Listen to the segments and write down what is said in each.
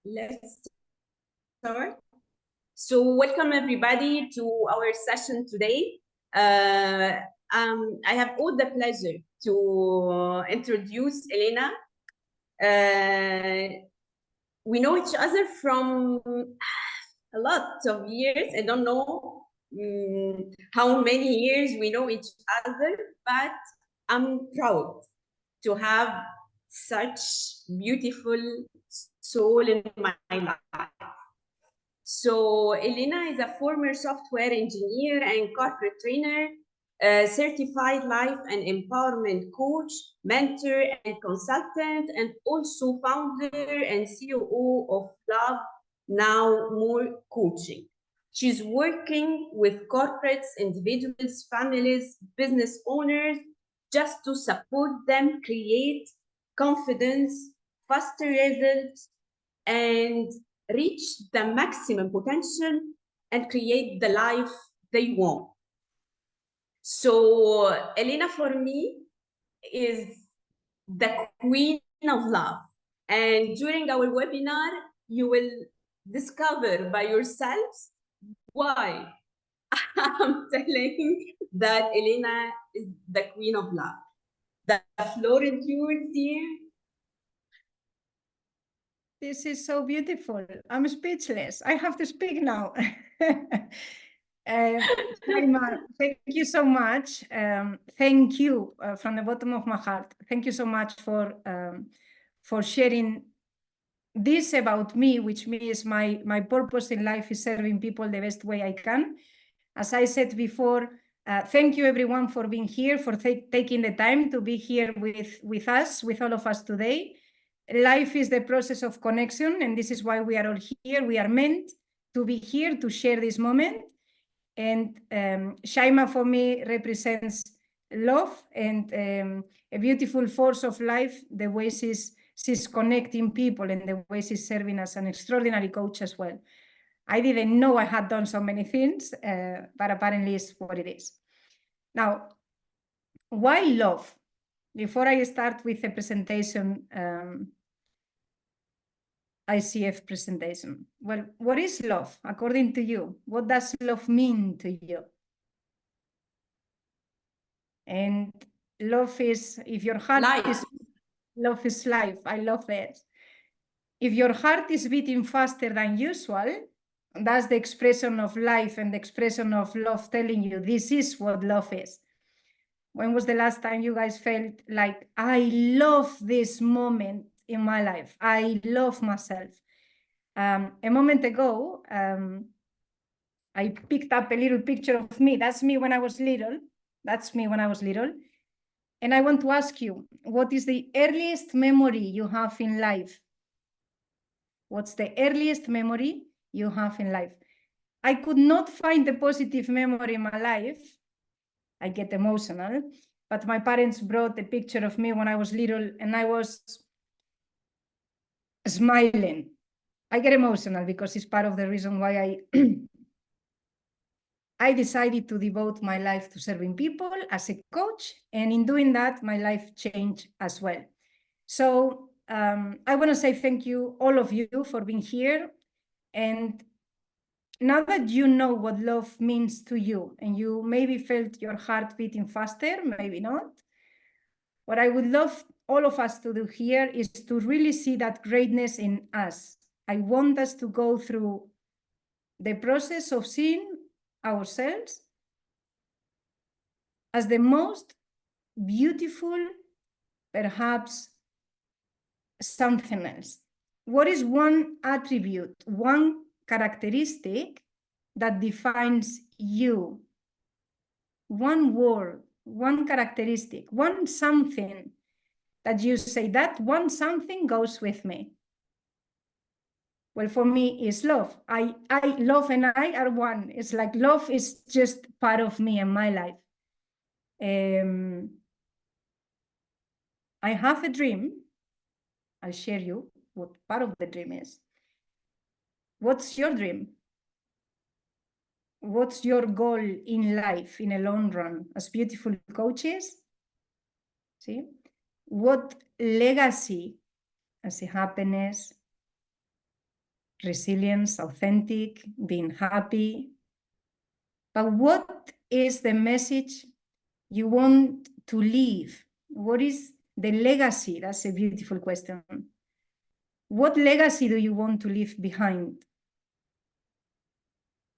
Let's start. So welcome everybody to our session today. I have all the pleasure to introduce Helena. We know each other from a lot of years. I don't know how many years we know each other, but I'm proud to have such beautiful soul in my life. So Helena is a former software engineer and corporate trainer, certified life and empowerment coach, mentor and consultant, and also founder and COO of Love Now More Coaching. She's working with corporates, individuals, families, business owners, just to support them create confidence, faster results, and reach the maximum potential and create the life they want. So Helena for me is the queen of love. And during our webinar, you will discover by yourselves why I'm telling that Helena is the queen of love. The floor is yours, dear. This is so beautiful. I'm speechless. I have to speak now. Saima, thank you so much. Thank you from the bottom of my heart. Thank you so much for sharing this about me, which means my purpose in life is serving people the best way I can. As I said before, thank you everyone for being here, for taking the time to be here with us, with all of us today. Life is the process of connection, and this is why we are all here. We are meant to be here to share this moment. And Saima for me represents love and a beautiful force of life, the way she's connecting people and the way she's serving as an extraordinary coach as well. I didn't know I had done so many things, but apparently it's what it is. Now, why love? Before I start with the presentation, ICF presentation. Well, what is love according to you? What does love mean to you? And love is, if your heart is, love is life. I love that. If your heart is beating faster than usual, that's the expression of life and the expression of love telling you this is what love is. When was the last time you guys felt like, I love this moment in my life? I love myself. A moment ago, I picked up a little picture of me. That's me when I was little. That's me when I was little. And I want to ask you, what is the earliest memory you have in life? What's the earliest memory you have in life? I could not find a positive memory in my life. I get emotional, but my parents brought a picture of me when I was little and I was smiling. I get emotional because it's part of the reason why I decided to devote my life to serving people as a coach. And in doing that, my life changed as well. So I want to say thank you, all of you, for being here. And now that you know what love means to you, and you maybe felt your heart beating faster, maybe not, what I would love all of us to do here is to really see that greatness in us. I want us to go through the process of seeing ourselves as the most beautiful, perhaps something else. What is one attribute, one characteristic that defines you? One word, one characteristic, one something that you say, that one something goes with me. Well, for me, it's love. I love and I are one. It's like love is just part of me and my life. I have a dream. I'll share you what part of the dream is. What's your dream? What's your goal in life in a long run as beautiful coaches? See? What legacy I see happiness, resilience, authentic, being happy. But what is the message you want to leave? What is the legacy? That's a beautiful question. What legacy do you want to leave behind?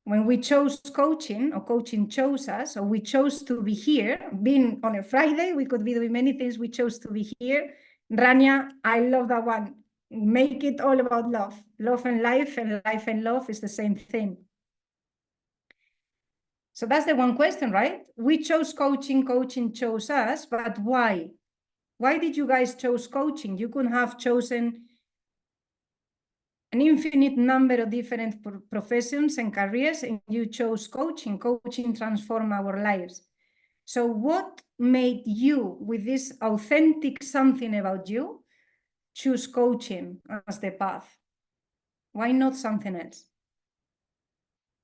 When we chose coaching, or coaching chose us, or we chose to be here, being on a Friday, we could be doing many things. We chose to be here. Rania, I love that one. Make it all about love. Love and life and love is the same thing. So that's the one question, right? We chose coaching, coaching chose us, but why? Why did you guys choose coaching? You could have chosen an infinite number of different professions and careers, and you chose coaching. Coaching transformed our lives. So what made you, with this authentic something about you, choose coaching as the path? Why not something else?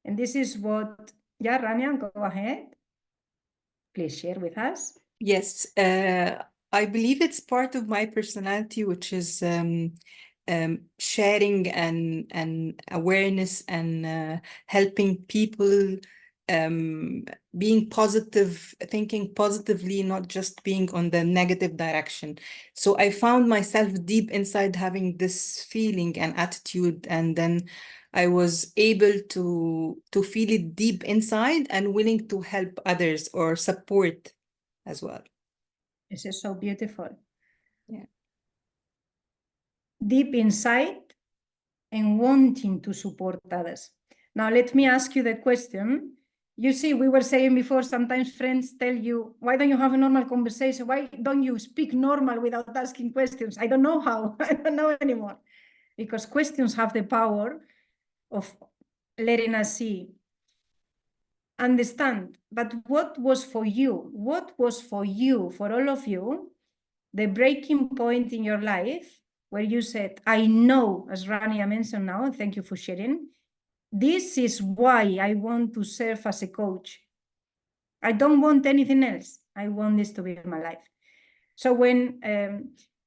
And this is what, yeah, Rania, go ahead. Please share with us. Yes, I believe it's part of my personality, which is sharing and awareness and helping people, being positive, thinking positively, not just being on the negative direction. So I found myself deep inside having this feeling and attitude, and then I was able to feel it deep inside and willing to help others or support as well. This is so beautiful. Yeah. Deep inside and wanting to support others. Now, let me ask you the question. You see, we were saying before, sometimes friends tell you, why don't you have a normal conversation? Why don't you speak normal without asking questions? I don't know how. I don't know anymore. Because questions have the power of letting us see, understand. But what was for you? What was for you, for all of you, the breaking point in your life where you said, I know, as Rania mentioned now, thank you for sharing, this is why I want to serve as a coach. I don't want anything else. I want this to be my life. So when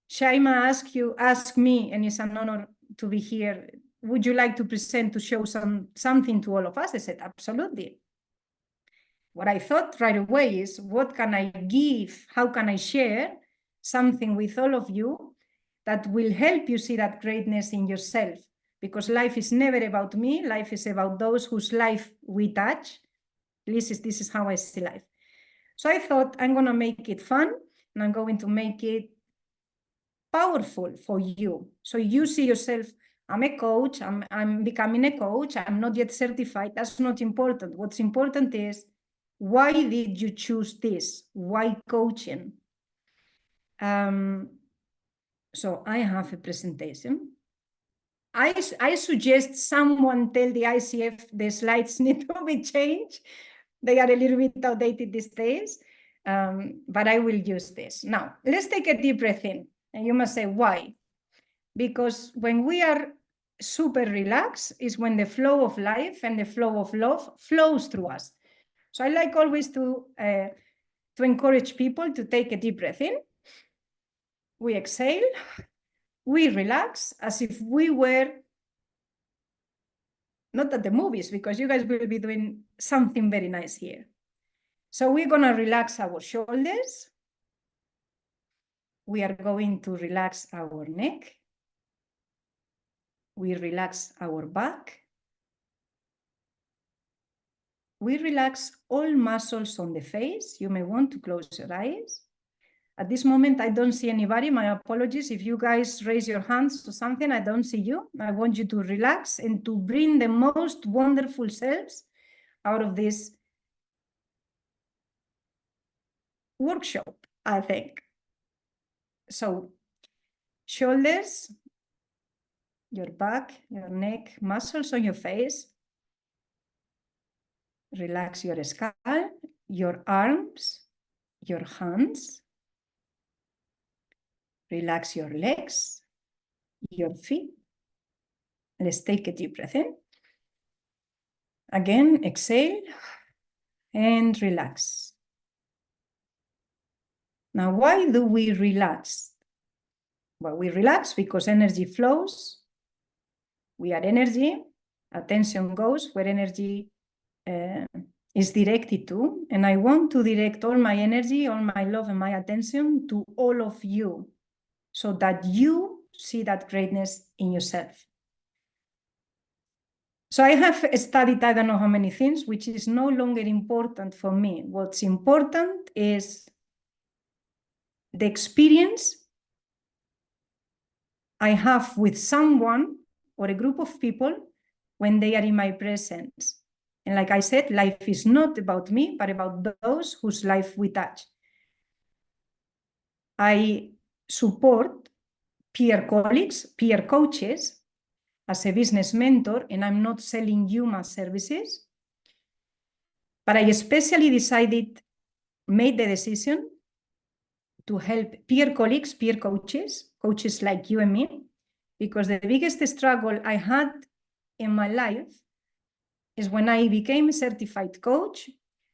Shaima asked me, and it's an honor to be here, would you like to present, to show something to all of us? I said, absolutely. What I thought right away is, what can I give? How can I share something with all of you that will help you see that greatness in yourself? Because life is never about me. Life is about those whose life we touch. This is how I see life. So I thought, I'm going to make it fun, and I'm going to make it powerful for you. So you see yourself, I'm a coach, I'm becoming a coach, I'm not yet certified. That's not important. What's important is, why did you choose this? Why coaching? So I have a presentation. I suggest someone tell the ICF the slides need to be changed. They are a little bit outdated these days, but I will use this. Now, let's take a deep breath in. And you must say, why? Because when we are super relaxed is when the flow of life and the flow of love flows through us. So I like always to encourage people to take a deep breath in. We exhale, we relax as if we were not at the movies, because you guys will be doing something very nice here. So we're going to relax our shoulders. We are going to relax our neck. We relax our back. We relax all muscles on the face. You may want to close your eyes. At this moment, I don't see anybody. My apologies. If you guys raise your hands to something, I don't see you. I want you to relax and to bring the most wonderful selves out of this workshop, I think. So, shoulders, your back, your neck, muscles on your face. Relax your skull, your arms, your hands. Relax your legs, your feet. Let's take a deep breath in. Again, exhale and relax. Now, why do we relax? Well, we relax because energy flows. We are energy. Attention goes where energy is directed to. And I want to direct all my energy, all my love and my attention to all of you so that you see that greatness in yourself. So I have studied, I don't know how many things, which is no longer important for me. What's important is the experience I have with someone or a group of people when they are in my presence. And like I said, life is not about me, but about those whose life we touch. I support peer colleagues, peer coaches as a business mentor, and I'm not selling you my services. But I especially made the decision to help peer colleagues, peer coaches, coaches like you and me, because the biggest struggle I had in my life is when I became a certified coach,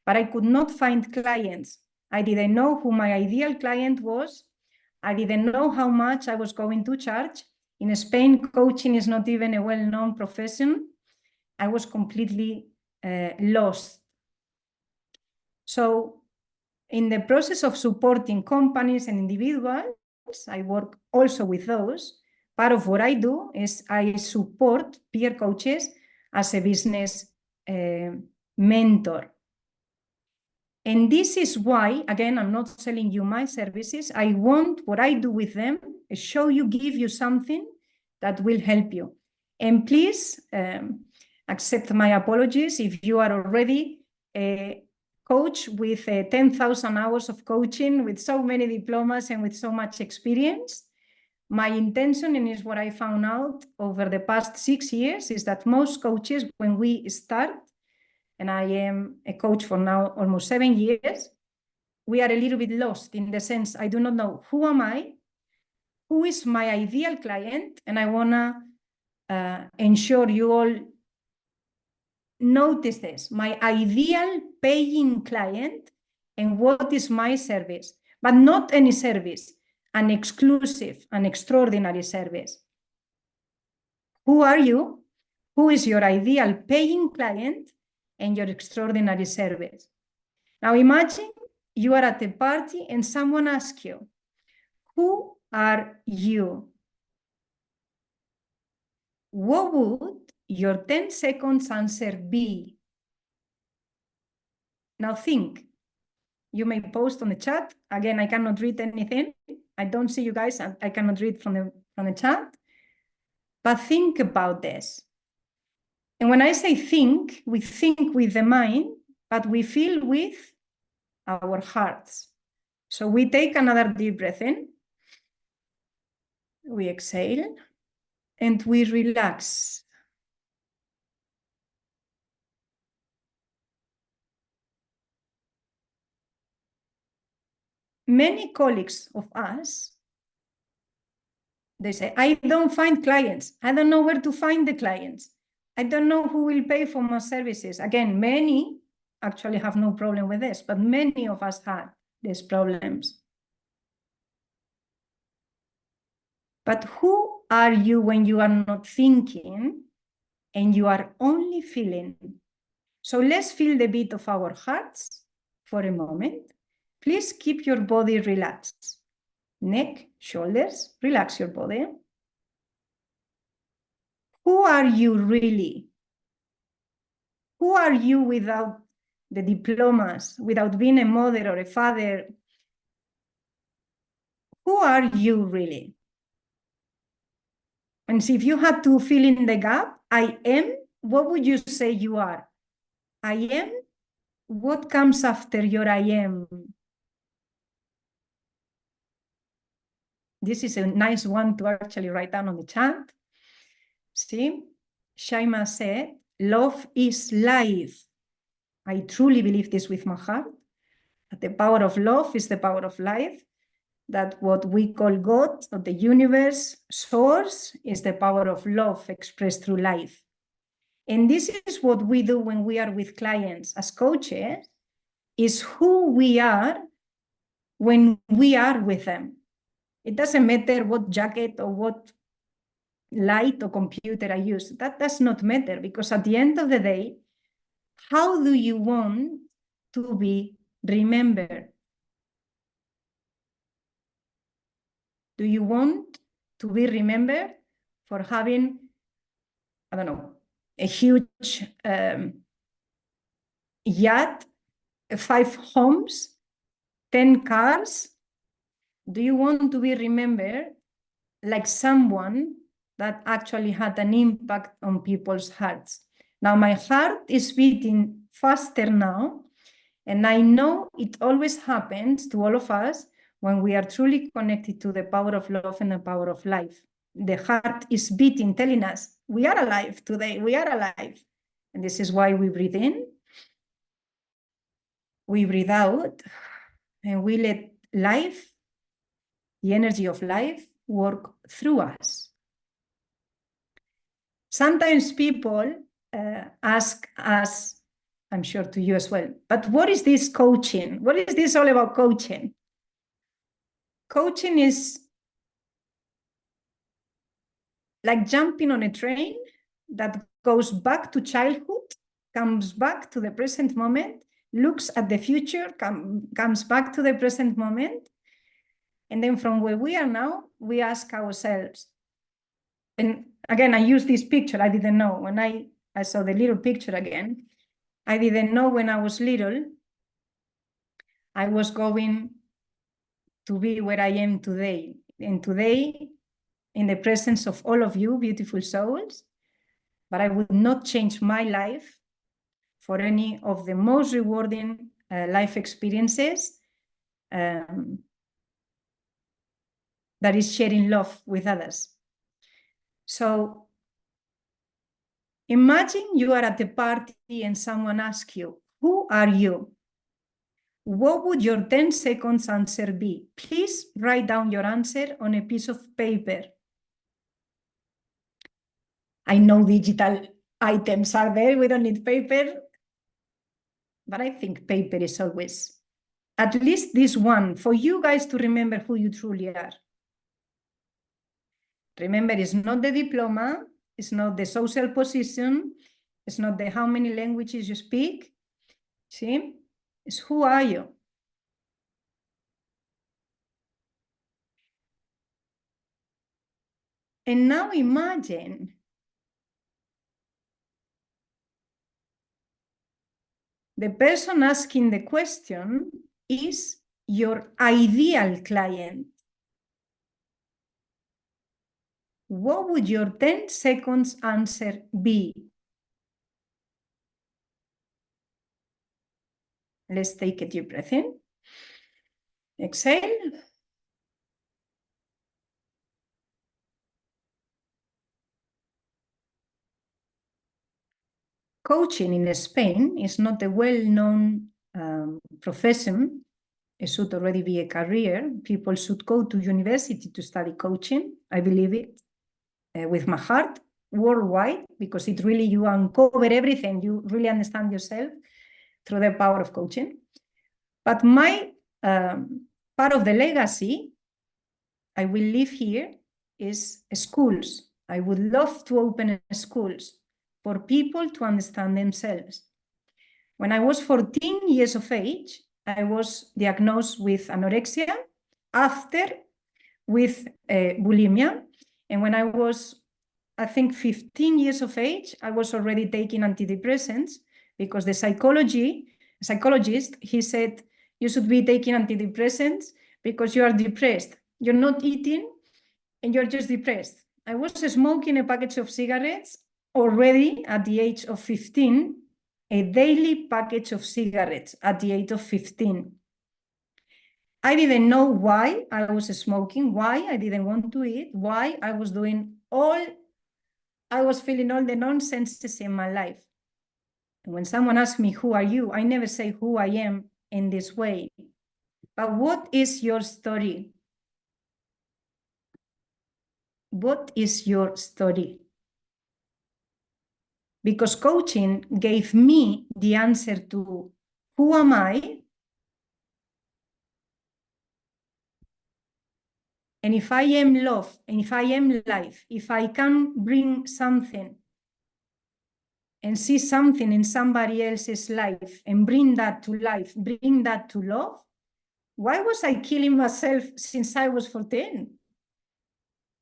but I could not find clients. I didn't know who my ideal client was. I didn't know how much I was going to charge. In Spain, coaching is not even a well-known profession. I was completely lost. So in the process of supporting companies and individuals, I work also with those. Part of what I do is I support peer coaches as a business mentor. And this is why, again, I'm not selling you my services. I want what I do with them is show you, give you something that will help you. And please accept my apologies if you are already a coach with 10,000 hours of coaching, with so many diplomas and with so much experience. My intention, and is what I found out over the past 6 years, is that most coaches, when we start, and I am a coach for now almost 7 years, we are a little bit lost in the sense I do not know who am I, who is my ideal client, and I want to ensure you all notice this, my ideal paying client, and what is my service, but not any service, an exclusive, an extraordinary service. Who are you? Who is your ideal paying client and your extraordinary service? Now imagine you are at a party and someone asks you, who are you? What would your 10 seconds answer be? Now think. You may post on the chat. Again, I cannot read anything. I don't see you guys. I cannot read from the chat. But think about this. And when I say think, we think with the mind, but we feel with our hearts. So we take another deep breath in. We exhale and we relax. Many colleagues of us, they say, I don't find clients. I don't know where to find the clients. I don't know who will pay for my services. Again, many actually have no problem with this, but many of us had these problems. But who are you when you are not thinking and you are only feeling? So let's feel the beat of our hearts for a moment. Please keep your body relaxed. Neck, shoulders, relax your body. Who are you really? Who are you without the diplomas, without being a mother or a father? Who are you really? And see, if you had to fill in the gap, I am, what would you say you are? I am, what comes after your I am? This is a nice one to actually write down on the chat. See, Shaima said, love is life. I truly believe this with my heart, that the power of love is the power of life, that what we call God or the universe, source, is the power of love expressed through life. And this is what we do when we are with clients as coaches, is who we are when we are with them. It doesn't matter what jacket or what light or computer I use. That does not matter, because at the end of the day, how do you want to be remembered? Do you want to be remembered for having, I don't know, a huge yacht, 5 homes, 10 cars? Do you want to be remembered like someone that actually had an impact on people's hearts? Now, my heart is beating faster now, and I know it always happens to all of us when we are truly connected to the power of love and the power of life. The heart is beating, telling us, we are alive today, we are alive. And this is why we breathe in, we breathe out, and we let life, the energy of life, work through us. Sometimes people ask us, I'm sure to you as well, but what is this coaching? What is this all about coaching? Coaching is like jumping on a train that goes back to childhood, comes back to the present moment, looks at the future, comes back to the present moment. And then from where we are now, we ask ourselves, and again, I use this picture, I didn't know, when I saw the little picture again, I didn't know when I was little, I was going to be where I am today. And today, in the presence of all of you, beautiful souls, but I would not change my life for any of the most rewarding life experiences that is sharing love with others. So imagine you are at a party and someone asks you, who are you? What would your 10 seconds answer be? Please write down your answer on a piece of paper. I know digital items are there, we don't need paper, but I think paper is always, at least this one, for you guys to remember who you truly are. Remember, it's not the diploma, it's not the social position, it's not the how many languages you speak, see? It's who are you? And now imagine the person asking the question is your ideal client. What would your 10 seconds answer be? Let's take a deep breath in. Exhale. Coaching in Spain is not a well-known profession. It should already be a career. People should go to university to study coaching. I believe it with my heart, worldwide, because it really, you uncover everything. You really understand yourself through the power of coaching. But my part of the legacy I will leave here is schools. I would love to open schools for people to understand themselves. When I was 14 years of age, I was diagnosed with anorexia, after with bulimia. And when I was, I think, 15 years of age, I was already taking antidepressants because the psychologist, he said, you should be taking antidepressants because you are depressed. You're not eating and you're just depressed. I was smoking a package of cigarettes already at the age of 15, a daily package of cigarettes at the age of 15. I didn't know why I was smoking, why I didn't want to eat, why I was doing I was feeling all the nonsenses in my life. And when someone asks me, who are you? I never say who I am in this way. But what is your story? What is your story? Because coaching gave me the answer to who am I? and if I am love, and if I am life, if I can bring something and see something in somebody else's life and bring that to life, bring that to love, why was I killing myself since I was 14?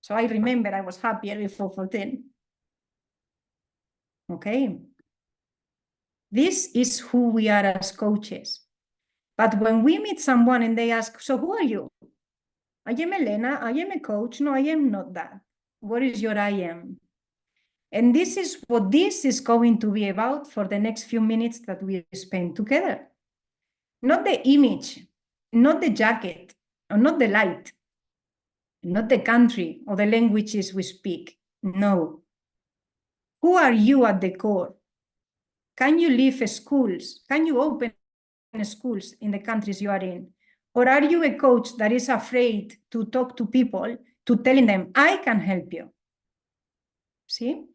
So I remember I was happier before 14. Okay. This is who we are as coaches. But when we meet someone and they ask, so who are you? I am Helena, I am a coach. No, I am not that. What is your I am? And this is what this is going to be about for the next few minutes that we spend together. Not the image, not the jacket, or not the light, not the country or the languages we speak. No. Who are you at the core? Can you leave schools? Can you open schools in the countries you are in? Or are you a coach that is afraid to talk to people, to telling them, I can help you? See?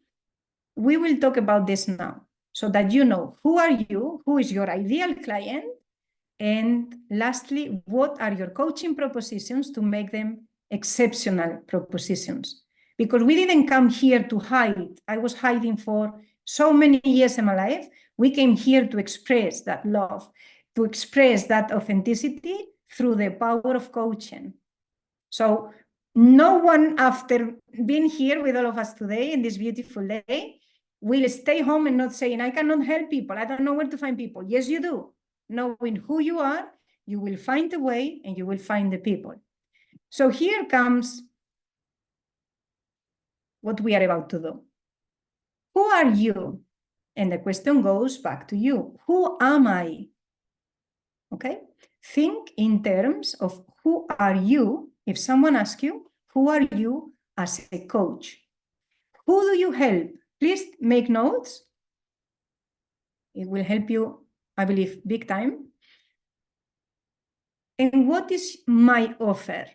We will talk about this now so that you know who are you, who is your ideal client, and lastly, what are your coaching propositions to make them exceptional propositions? Because we didn't come here to hide. I was hiding for so many years in my life. We came here to express that love, to express that authenticity through the power of coaching. So no one, after being here with all of us today in this beautiful day, will stay home and not saying, I cannot help people. I don't know where to find people. Yes, you do. Knowing who you are, you will find the way and you will find the people. So here comes what we are about to do. Who are you? And the question goes back to you. Who am I? Okay? Think in terms of who are you? If someone asks you, who are you as a coach? Who do you help? Please make notes. It will help you, I believe, big time. And what is my offer?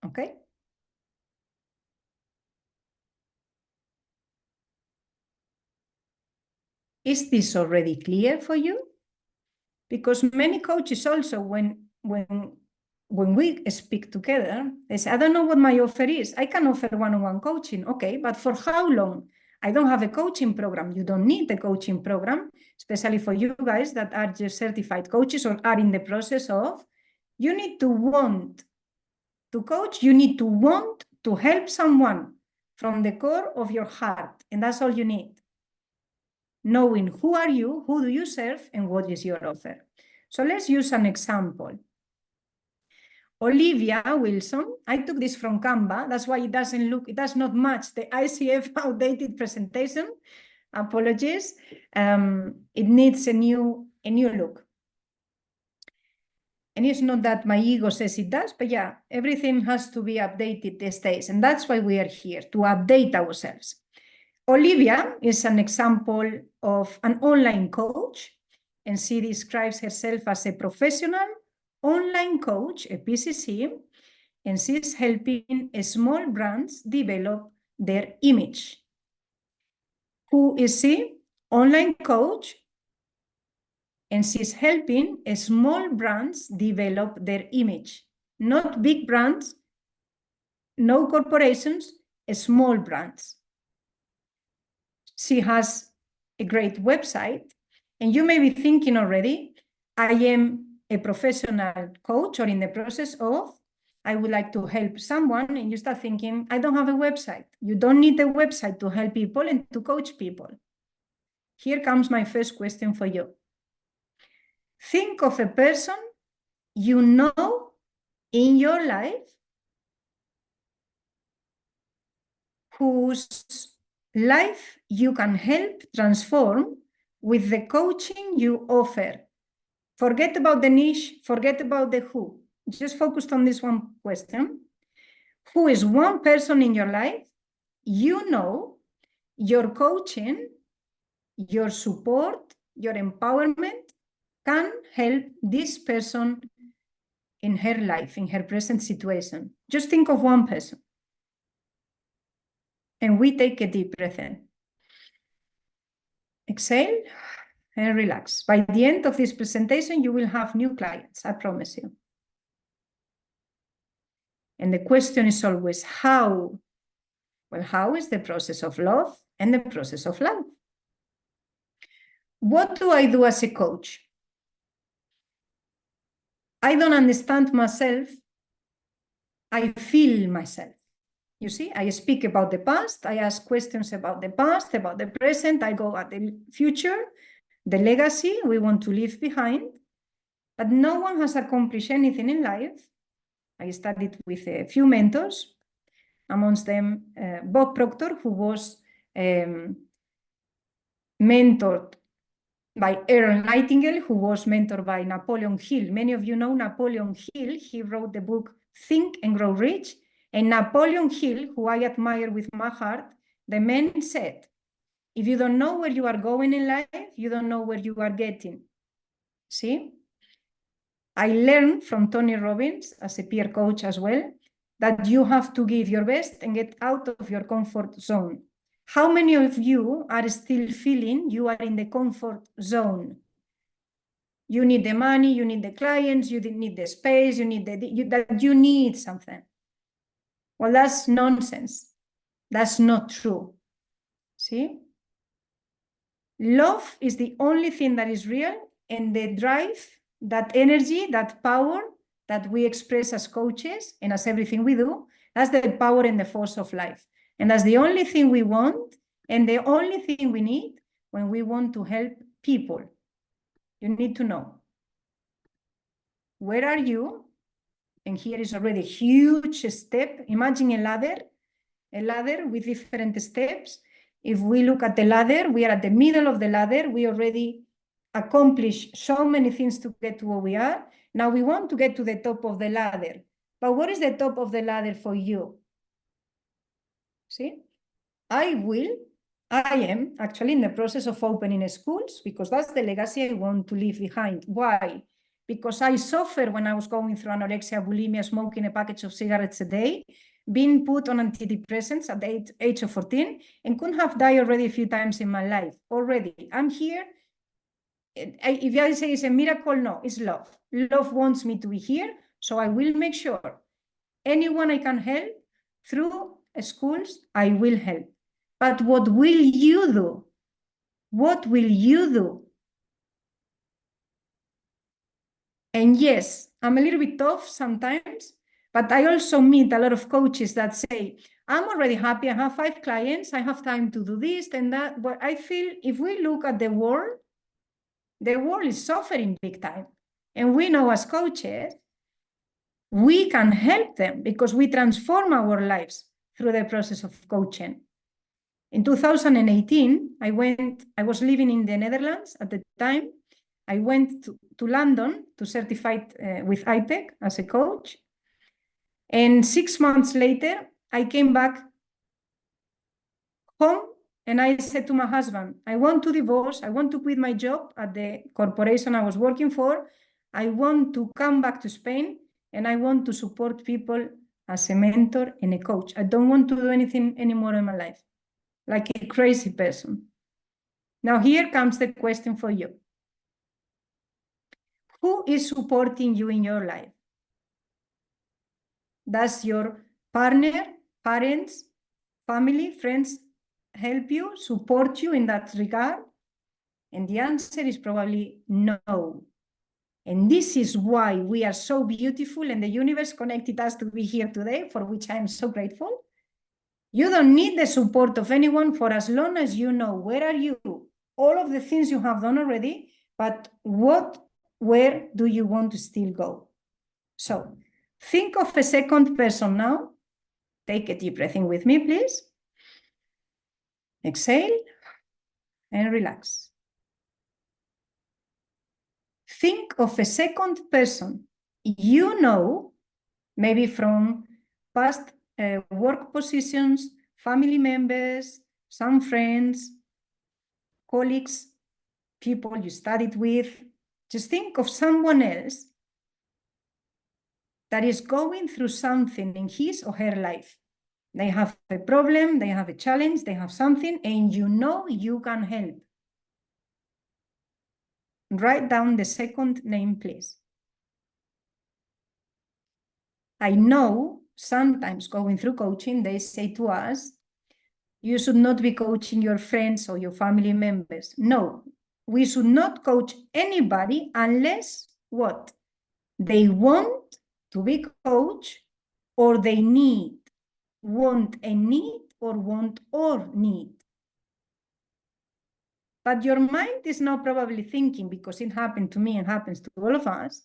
Okay? Is this already clear for you? Because many coaches also, when we speak together, they say, I don't know what my offer is. I can offer one-on-one coaching. Okay, but for how long? I don't have a coaching program. You don't need a coaching program, especially for you guys that are just certified coaches or are in the process of. You need to want to coach. You need to want to help someone from the core of your heart. And that's all you need. Knowing who are you, who do you serve, and what is your offer. So let's use an example. Olivia Wilson, I took this from Canva, that's why it does not match the ICF outdated presentation. Apologies. It needs a new look. And it's not that my ego says it does, but yeah, everything has to be updated these days. And that's why we are here, to update ourselves. Olivia is an example of an online coach, and she describes herself as a professional online coach, a PCC, and she's helping small brands develop their image. Who is she? Online coach, and she's helping small brands develop their image. Not big brands, no corporations, small brands. She has a great website, and you may be thinking already, I am a professional coach or in the process of, I would like to help someone, and you start thinking, I don't have a website. You don't need a website to help people and to coach people. Here comes my first question for you. Think of a person you know in your life whose life you can help transform with the coaching you offer. Forget about the niche, forget about the who. Just focus on this one question. Who is one person in your life you know your coaching, your support, your empowerment can help this person in her life, in her present situation? Just think of one person. And we take a deep breath in. Exhale and relax. By the end of this presentation, you will have new clients, I promise you. And the question is always how? Well, how is the process of love and the process of love? What do I do as a coach? I don't understand myself. I feel myself. You see, I speak about the past. I ask questions about the past, about the present. I go at the future, the legacy we want to leave behind. But no one has accomplished anything in life. I studied with a few mentors, amongst them Bob Proctor, who was mentored by Earl Nightingale, who was mentored by Napoleon Hill. Many of you know Napoleon Hill. He wrote the book Think and Grow Rich. And Napoleon Hill, who I admire with my heart, the man said, if you don't know where you are going in life, you don't know where you are getting. See? I learned from Tony Robbins as a peer coach as well, that you have to give your best and get out of your comfort zone. How many of you are still feeling you are in the comfort zone? You need the money, you need the clients, you need the space, you need that you need something. Well, that's nonsense. That's not true. See? Love is the only thing that is real, and the drive, that energy, that power that we express as coaches and as everything we do, that's the power and the force of life. And that's the only thing we want and the only thing we need when we want to help people. You need to know, where are you? And here is already a huge step. Imagine a ladder with different steps. If we look at the ladder, we are at the middle of the ladder. We already accomplished so many things to get to where we are. Now we want to get to the top of the ladder. But what is the top of the ladder for you? See, I am actually in the process of opening schools because that's the legacy I want to leave behind. Why? Because I suffered when I was going through anorexia, bulimia, smoking a package of cigarettes a day, being put on antidepressants at the age of 14, and could have died already a few times in my life. Already, I'm here. If I say it's a miracle, no, it's love. Love wants me to be here, so I will make sure anyone I can help through schools, I will help. But what will you do? What will you do? And yes, I'm a little bit tough sometimes, but I also meet a lot of coaches that say, I'm already happy, I have 5 clients, I have time to do this and that. But I feel if we look at the world is suffering big time. And we know as coaches, we can help them because we transform our lives through the process of coaching. In 2018, I was living in the Netherlands at the time. I went to London to certify with IPEC as a coach. And 6 months later, I came back home and I said to my husband, I want to divorce. I want to quit my job at the corporation I was working for. I want to come back to Spain and I want to support people as a mentor and a coach. I don't want to do anything anymore in my life, like a crazy person. Now here comes the question for you. Who is supporting you in your life? Does your partner, parents, family, friends help you, support you in that regard? And the answer is probably no. And this is why we are so beautiful and the universe connected us to be here today, for which I am so grateful. You don't need the support of anyone for as long as you know where are you, all of the things you have done already, but where do you want to still go? So think of a second person now. Take a deep breath in with me, please. Exhale and relax. Think of a second person you know, maybe from past work positions, family members, some friends, colleagues, people you studied with. Just think of someone else that is going through something in his or her life. They have a problem, they have a challenge, they have something, and you know you can help. Write down the second name, please. I know sometimes going through coaching, they say to us, you should not be coaching your friends or your family members. No, we should not coach anybody unless what? They want to be coached, or they need, want and need, or want or need. But your mind is now probably thinking, because it happened to me and happens to all of us,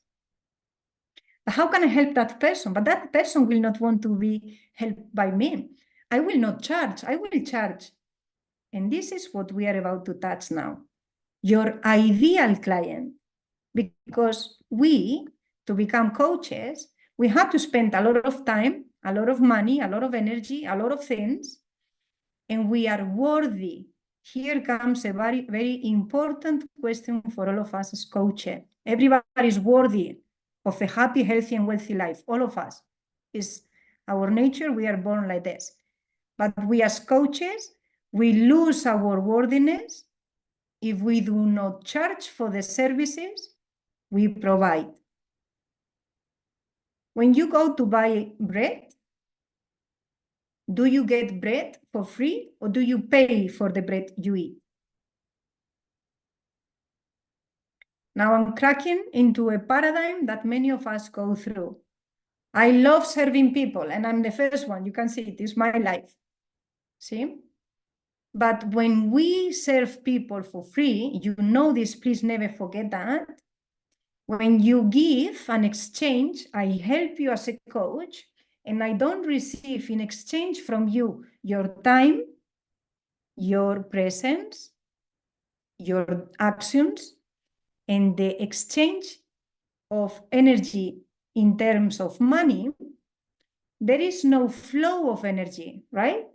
how can I help that person? But that person will not want to be helped by me. I will not charge, I will charge. And this is what we are about to touch now. Your ideal client. Because we, to become coaches, we have to spend a lot of time, a lot of money, a lot of energy, a lot of things, and we are worthy. Here comes a very, very important question for all of us as coaches. Everybody is worthy of a happy, healthy, and wealthy life. All of us. Is our nature. We are born like this. But we as coaches, we lose our worthiness if we do not charge for the services we provide. When you go to buy bread, do you get bread for free, or do you pay for the bread you eat? Now I'm cracking into a paradigm that many of us go through. I love serving people, and I'm the first one. You can see it is my life. See? But when we serve people for free, you know this, please never forget that. When you give an exchange, I help you as a coach, and I don't receive in exchange from you your time, your presence, your actions, and the exchange of energy in terms of money. There is no flow of energy, right?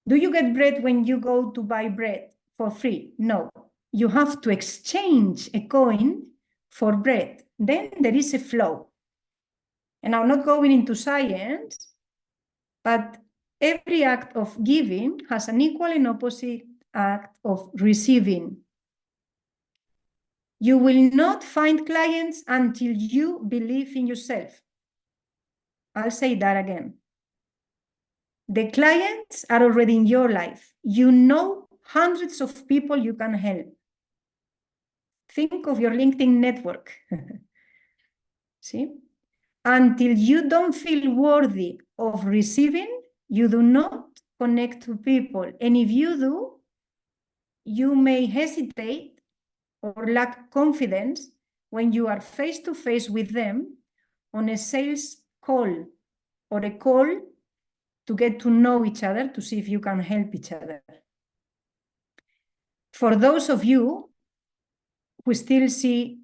Do you get bread when you go to buy bread for free? No. You have to exchange a coin for bread. Then there is a flow. And I'm not going into science, but every act of giving has an equal and opposite act of receiving. You will not find clients until you believe in yourself. I'll say that again. The clients are already in your life. You know hundreds of people you can help. Think of your LinkedIn network. See? Until you don't feel worthy of receiving, you do not connect to people. And if you do, you may hesitate or lack confidence when you are face to face with them on a sales call or a call to get to know each other, to see if you can help each other. For those of you who still see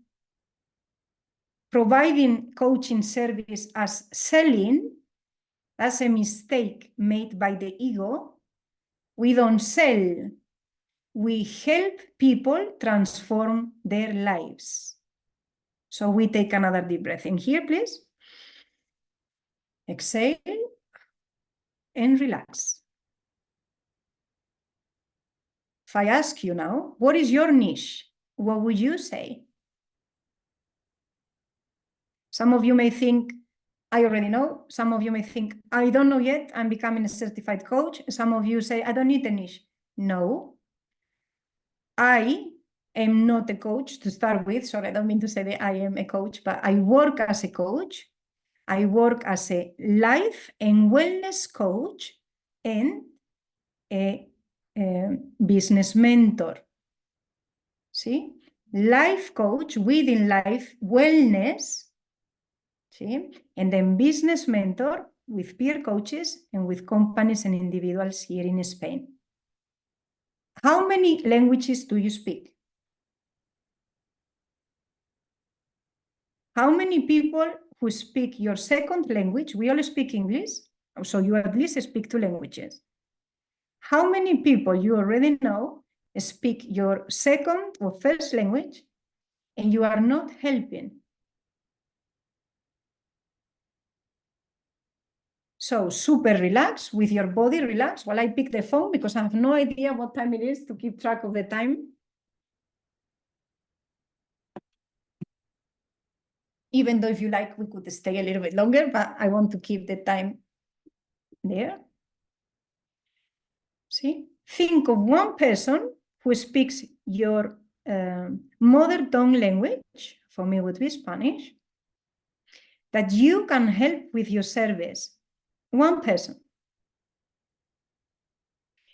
providing coaching service as selling, that's a mistake made by the ego. We don't sell. We help people transform their lives. So we take another deep breath in here, please. Exhale and relax. If I ask you now, what is your niche? What would you say? Some of you may think, I already know. Some of you may think, I don't know yet. I'm becoming a certified coach. Some of you say, I don't need a niche. No. I am not a coach to start with. Sorry, I don't mean to say that I am a coach, but I work as a coach. I work as a life and wellness coach and a business mentor. See? Life coach within life wellness. See? And then business mentor with peer coaches and with companies and individuals here in Spain. How many languages do you speak? How many people who speak your second language, we all speak English, so you at least speak 2 languages. How many people you already know speak your second or first language and you are not helping? So super relax, with your body relaxed. While I pick the phone because I have no idea what time it is to keep track of the time. Even though if you like, we could stay a little bit longer, but I want to keep the time there. See? Think of one person who speaks your mother tongue language, for me would be Spanish, that you can help with your service. One person.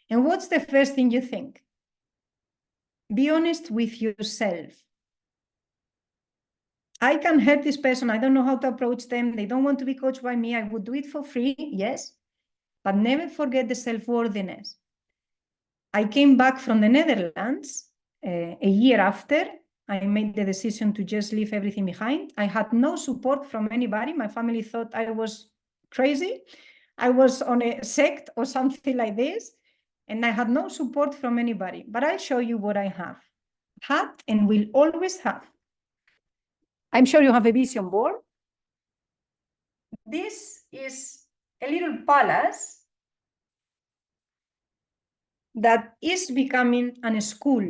And what's the first thing you think? Be honest with yourself. I can help this person. I don't know how to approach them. They don't want to be coached by me. I would do it for free, yes. But never forget the self-worthiness. I came back from the Netherlands a year after I made the decision to just leave everything behind. I had no support from anybody. My family thought I was crazy. I was on a sect or something like this. And I had no support from anybody. But I'll show you what I have had and will always have. I'm sure you have a vision board. This is a little palace that is becoming a school.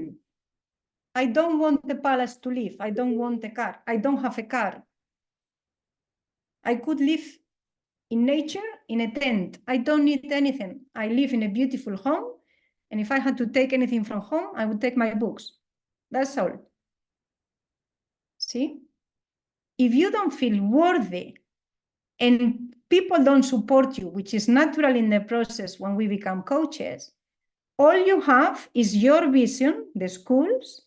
I don't want the palace to live. I don't want a car. I don't have a car. I could live in nature in a tent. I don't need anything. I live in a beautiful home. And if I had to take anything from home, I would take my books. That's all. See? If you don't feel worthy and people don't support you, which is natural in the process when we become coaches, all you have is your vision, the schools.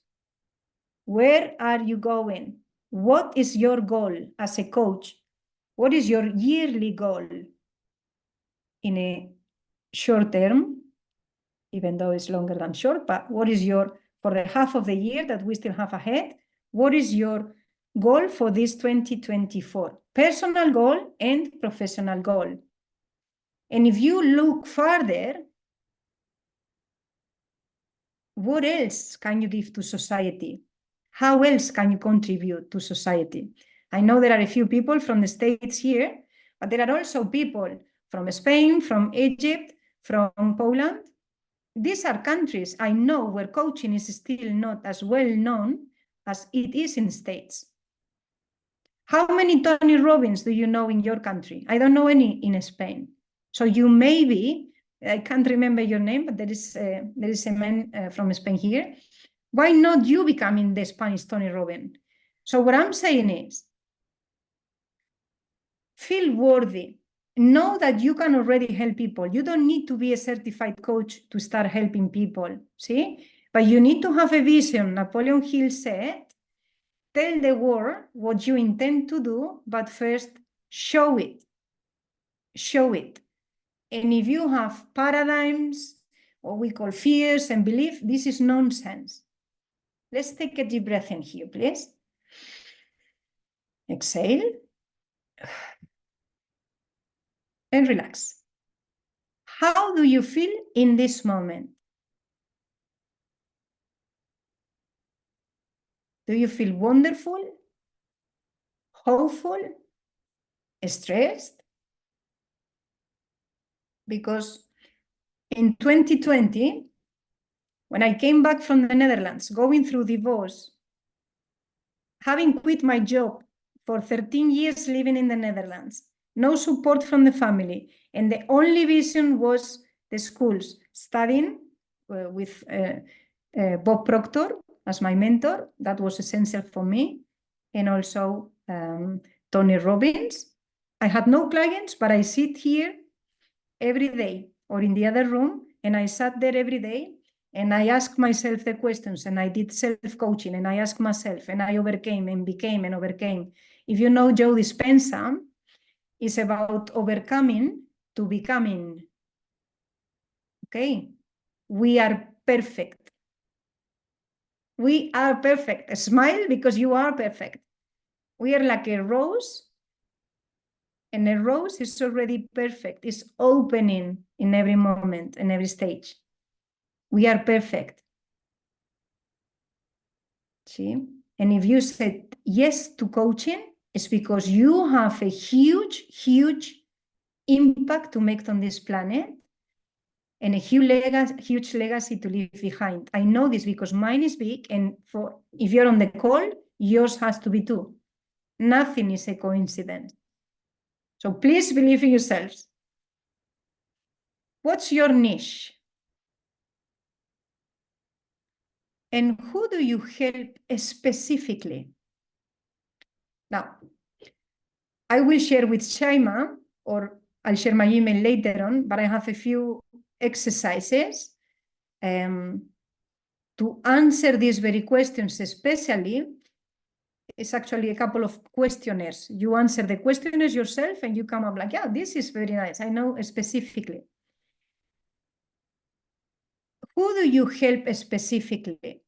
Where are you going? What is your goal as a coach? What is your yearly goal in a short term, even though it's longer than short, but what is your, for the half of the year that we still have ahead, what is your goal for this 2024? Personal goal and professional goal. And if you look further, what else can you give to society? How else can you contribute to society? I know there are a few people from the States here, but there are also people from Spain, from Egypt, from Poland. These are countries I know where coaching is still not as well known as it is in the States. How many Tony Robbins do you know in your country? I don't know any in Spain. So you maybe, I can't remember your name, but there is a man from Spain here. Why not you becoming the Spanish Tony Robbins? So what I'm saying is, feel worthy. Know that you can already help people. You don't need to be a certified coach to start helping people, see? But you need to have a vision. Napoleon Hill said, tell the world what you intend to do, but first show it. Show it. And if you have paradigms, what we call fears and belief, this is nonsense. Let's take a deep breath in here, please. Exhale. And relax. How do you feel in this moment? Do you feel wonderful, hopeful, stressed? Because in 2020, when I came back from the Netherlands, going through divorce, having quit my job for 13 years living in the Netherlands, no support from the family, and the only vision was the schools, studying with Bob Proctor as my mentor. That was essential for me, and also Tony Robbins. I had no clients, but I sit here every day or in the other room, and I sat there every day, and I asked myself the questions, and I did self-coaching, and I asked myself, and I overcame and became and overcame. If you know Joe Dispenza, it's about overcoming to becoming. Okay? We are perfect. We are perfect. Smile because you are perfect. We are like a rose, and a rose is already perfect. It's opening in every moment, in every stage. We are perfect. See? And if you said yes to coaching, it's because you have a huge, huge impact to make on this planet and a huge legacy to leave behind. I know this because mine is big, and for if you're on the call, yours has to be too. Nothing is a coincidence. So please believe in yourselves. What's your niche? And who do you help specifically? Now, I will share with Shaima, or I'll share my email later on, but I have a few exercises to answer these very questions, especially. It's actually a couple of questionnaires. You answer the questionnaires yourself and you come up like, yeah, this is very nice. I know specifically. Who do you help specifically?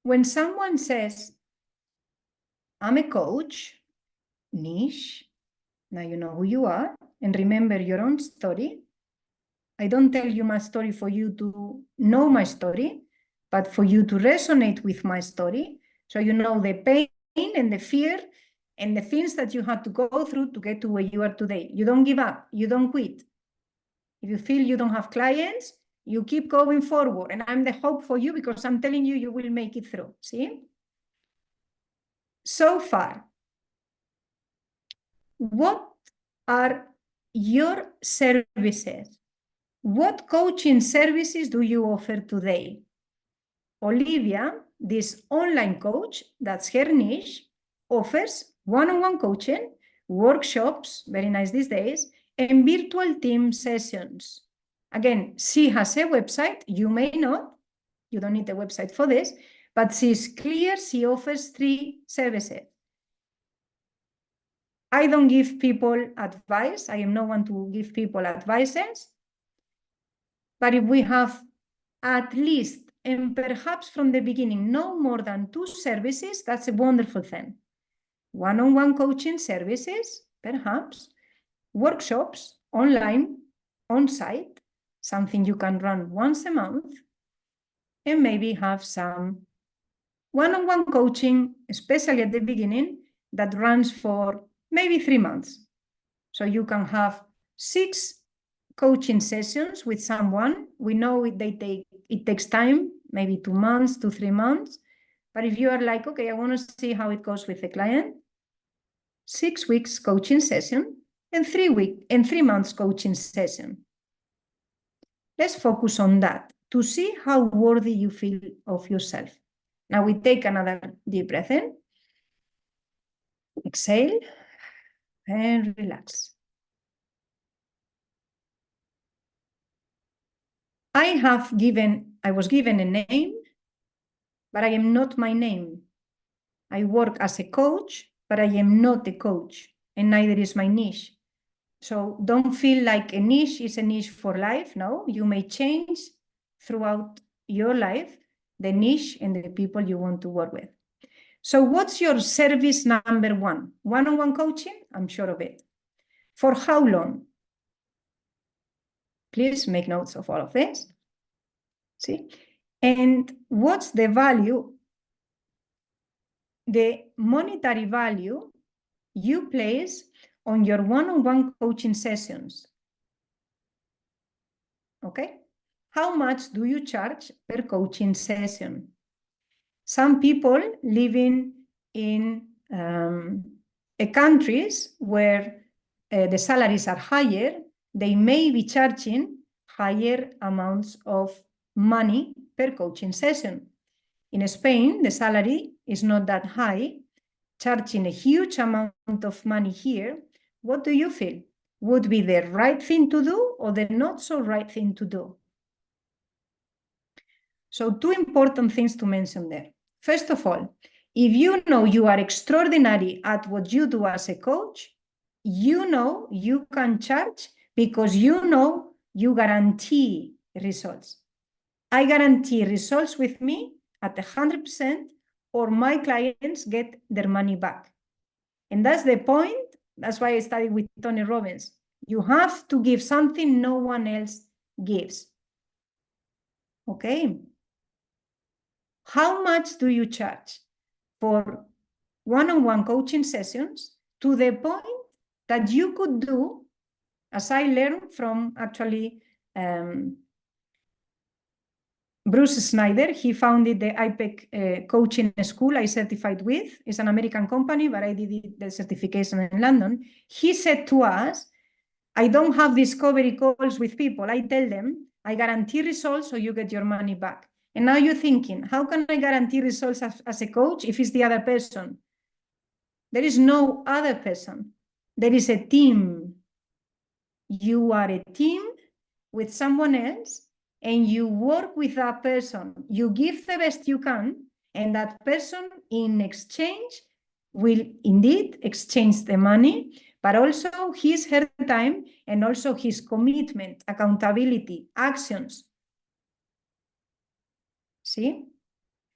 When someone says, I'm a coach, niche, now you know who you are, and remember your own story. I don't tell you my story for you to know my story, but for you to resonate with my story. So you know the pain and the fear and the things that you had to go through to get to where you are today. You don't give up, you don't quit. If you feel you don't have clients, you keep going forward. And I'm the hope for you because I'm telling you, you will make it through. See? So far, what are your services? What coaching services do you offer today? Olivia, this online coach, that's her niche, offers one-on-one coaching, workshops, very nice these days, and virtual team sessions. Again, she has a website, you may not, you don't need a website for this, but she's clear, she offers 3 services. I don't give people advice, I am no one to give people advices, but if we have at least, and perhaps from the beginning, no more than 2 services, that's a wonderful thing. One-on-one coaching services, perhaps, workshops, online, on-site, something you can run once a month, and maybe have some one-on-one coaching, especially at the beginning, that runs for maybe 3 months. So you can have 6 coaching sessions with someone. We know it takes time, maybe 2 months to 3 months. But if you are like, okay, I want to see how it goes with the client, 6 weeks coaching session and 3 months coaching session. Let's focus on that to see how worthy you feel of yourself. Now we take another deep breath in, exhale, and relax. I was given a name, but I am not my name. I work as a coach, but I am not a coach, and neither is my niche. So don't feel like a niche is a niche for life. No, you may change throughout your life the niche and the people you want to work with. So what's your service number 1? One-on-one coaching? I'm sure of it. For how long? Please make notes of all of this. See? And what's the value, the monetary value you place on your one-on-one coaching sessions? Okay? How much do you charge per coaching session? Some people living in countries where the salaries are higher, they may be charging higher amounts of money per coaching session. In Spain, the salary is not that high, charging a huge amount of money here. What do you feel? Would be the right thing to do or the not so right thing to do? So 2 important things to mention there. First of all, if you know you are extraordinary at what you do as a coach, you know you can charge because you know you guarantee results. I guarantee results with me at 100%, or my clients get their money back. And that's the point. That's why I studied with Tony Robbins. You have to give something no one else gives. Okay. How much do you charge for one-on-one coaching sessions to the point that you could do, as I learned from actually Bruce Snyder, he founded the IPEC coaching school I certified with. It's an American company, but I did the certification in London. He said to us, I don't have discovery calls with people. I tell them, I guarantee results so you get your money back. And now you're thinking, how can I guarantee results as a coach if it's the other person? There is no other person. There is a team. You are a team with someone else, and you work with that person. You give the best you can, and that person in exchange will indeed exchange the money, but also his, her time, and also his commitment, accountability, actions. See?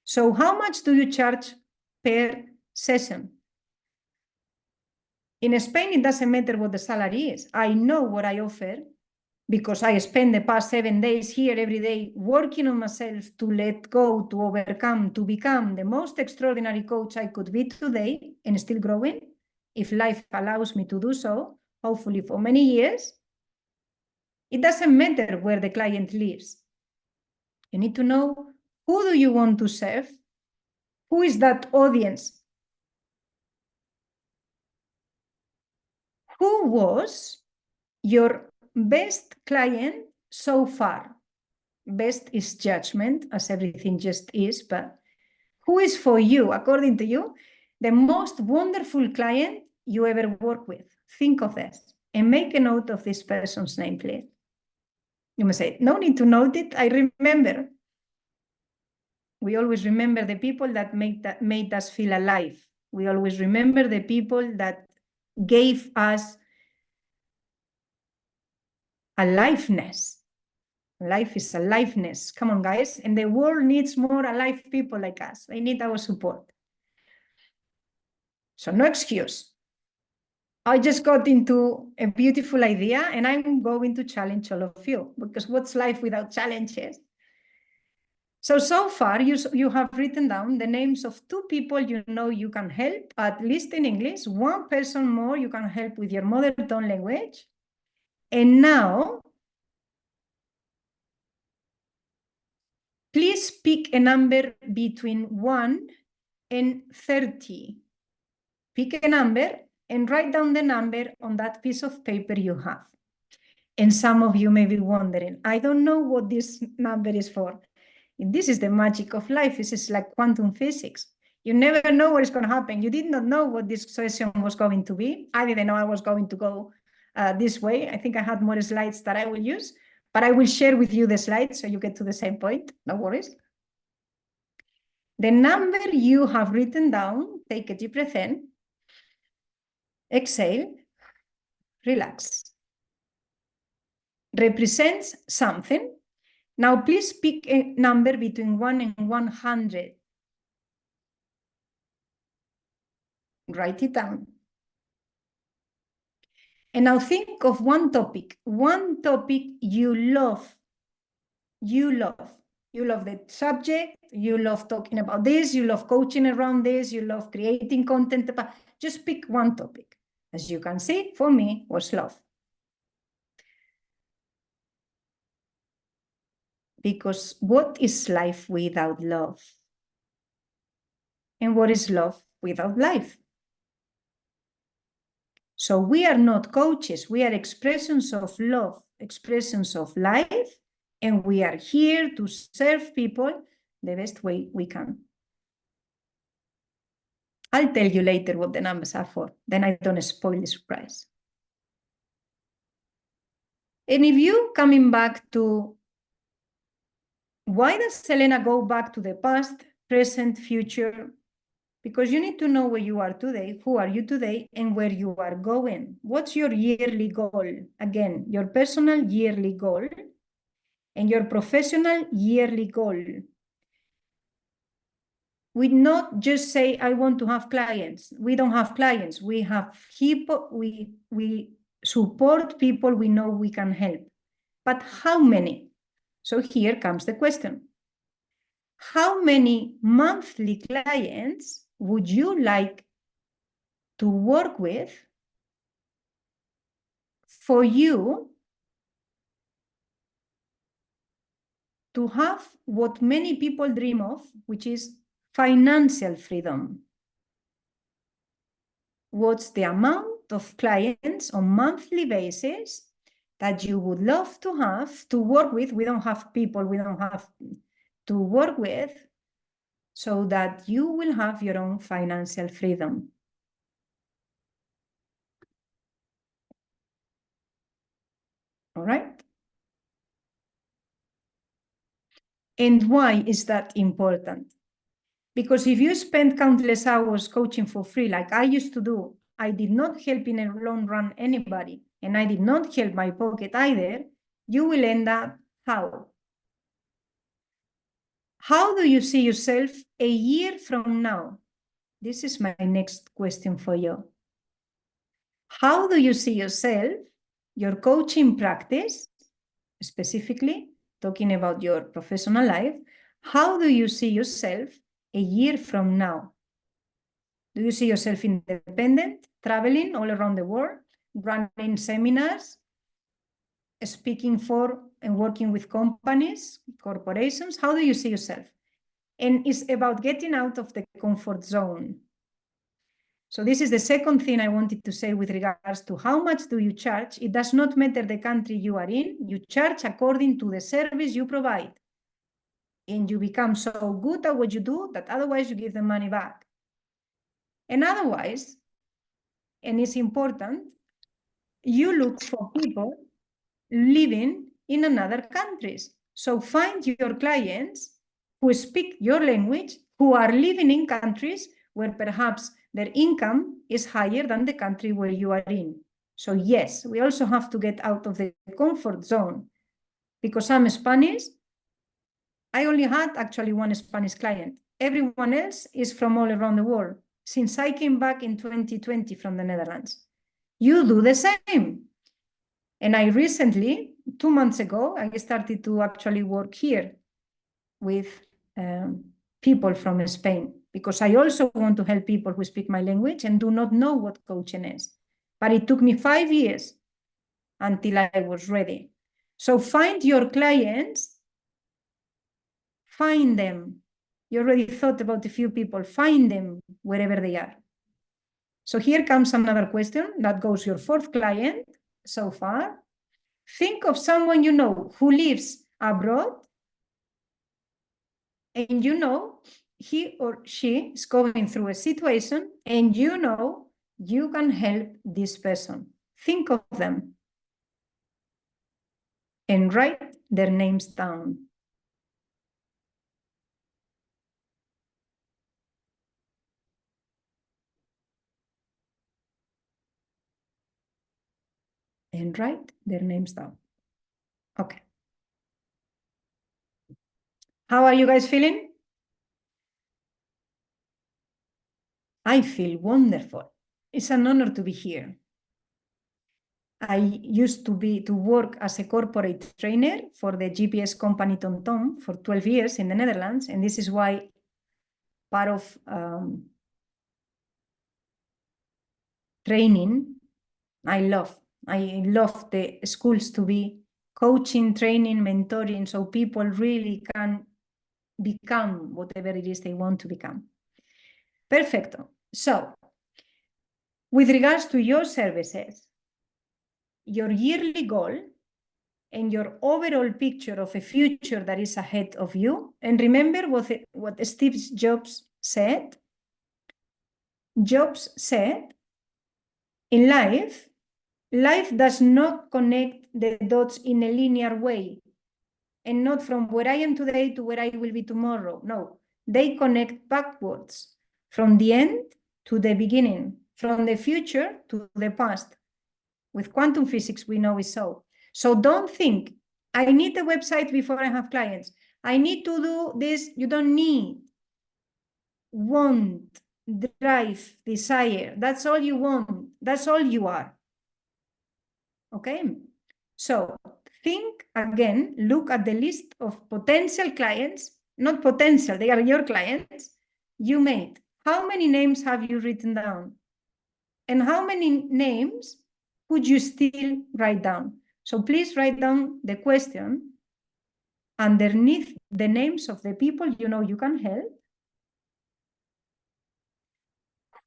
So how much do you charge per session? In Spain, it doesn't matter what the salary is. I know what I offer because I spend the past 7 days here every day working on myself to let go, to overcome, to become the most extraordinary coach I could be today and still growing, if life allows me to do so, hopefully for many years. It doesn't matter where the client lives. You need to know, who do you want to serve? Who is that audience? Who was your best client so far? Best is judgment, as everything just is, but who is for you, according to you, the most wonderful client you ever work with? Think of this and make a note of this person's name, please. You must say, no need to note it, I remember. We always remember the people that made us feel alive. We always remember the people that gave us aliveness. Life is aliveness. Come on, guys. And the world needs more alive people like us. They need our support. So no excuse. I just got into a beautiful idea and I'm going to challenge all of you, because what's life without challenges? So far, you have written down the names of 2 people you know you can help, at least in English, 1 person more you can help with your mother tongue language. And now, please pick a number between 1 and 30. Pick a number and write down the number on that piece of paper you have. And some of you may be wondering, I don't know what this number is for. And this is the magic of life. This is like quantum physics. You never know what is going to happen. You did not know what this session was going to be. I didn't know I was going to go this way. I think I had more slides that I will use, but I will share with you the slides so you get to the same point. No worries. The number you have written down, take a deep breath in, exhale, relax. Represents something. Now, please pick a number between 1 and 100. Write it down. And now think of one topic you love. You love the subject, you love talking about this, you love coaching around this, you love creating content about, just pick one topic. As you can see, for me, was love. Because what is life without love? And what is love without life? So we are not coaches, we are expressions of love, expressions of life, and we are here to serve people the best way we can. I'll tell you later what the numbers are for, then I don't spoil the surprise. And if you coming back to, why does Helena go back to the past, present, future? Because you need to know where you are today, who are you today, and where you are going. What's your yearly goal? Again, your personal yearly goal and your professional yearly goal. We not just say, I want to have clients. We don't have clients. We have people, we support people we know we can help. But how many? So here comes the question. How many monthly clients would you like to work with for you to have what many people dream of, which is financial freedom. What's the amount of clients on monthly basis that you would love to have to work with? We don't have people, we don't have to work with, so that you will have your own financial freedom. All right? And why is that important? Because if you spend countless hours coaching for free, like I used to do, I did not help in a long run anybody, and I did not help my pocket either, you will end up how? How do you see yourself a year from now? This is my next question for you. How do you see yourself, your coaching practice, specifically talking about your professional life, how do you see yourself a year from now? Do you see yourself independent, traveling all around the world, running seminars, speaking for and working with companies, corporations? How do you see yourself? And it's about getting out of the comfort zone. So this is the second thing I wanted to say with regards to how much do you charge. It does not matter the country you are in. You charge according to the service you provide. And you become so good at what you do that otherwise you give the money back. And otherwise, and it's important, you look for people living in another countries. So find your clients who speak your language, who are living in countries where perhaps their income is higher than the country where you are in. So yes, we also have to get out of the comfort zone. Because I'm Spanish, I only had actually one Spanish client. Everyone else is from all around the world. Since I came back in 2020 from the Netherlands, you do the same. And I recently, 2 months ago, I started to actually work here with people from Spain, because I also want to help people who speak my language and do not know what coaching is. But it took me 5 years until I was ready. So find your clients, find them. You already thought about a few people, find them wherever they are. So here comes another question that goes your fourth client so far. Think of someone you know who lives abroad, and you know he or she is going through a situation, and you know you can help this person. Think of them and write their names down. And write their names down. Okay. How are you guys feeling? I feel wonderful. It's an honor to be here. I used to work as a corporate trainer for the GPS company TomTom for 12 years in the Netherlands, and this is why part of training I love the schools to be coaching, training, mentoring, so people really can become whatever it is they want to become. Perfecto. So, with regards to your services, your yearly goal and your overall picture of a future that is ahead of you, and remember what Steve Jobs said. Jobs said, in life does not connect the dots in a linear way, and not from where I am today to where I will be tomorrow. No, they connect backwards, from the end to the beginning, from the future to the past. With quantum physics, we know it's so. So don't think, I need a website before I have clients. I need to do this. You don't need. Want, drive, desire. That's all you want. That's all you are. Okay? So think again, look at the list of potential clients, not potential, they are your clients, you made. How many names have you written down? And how many names would you still write down? So please write down the question underneath the names of the people you know you can help.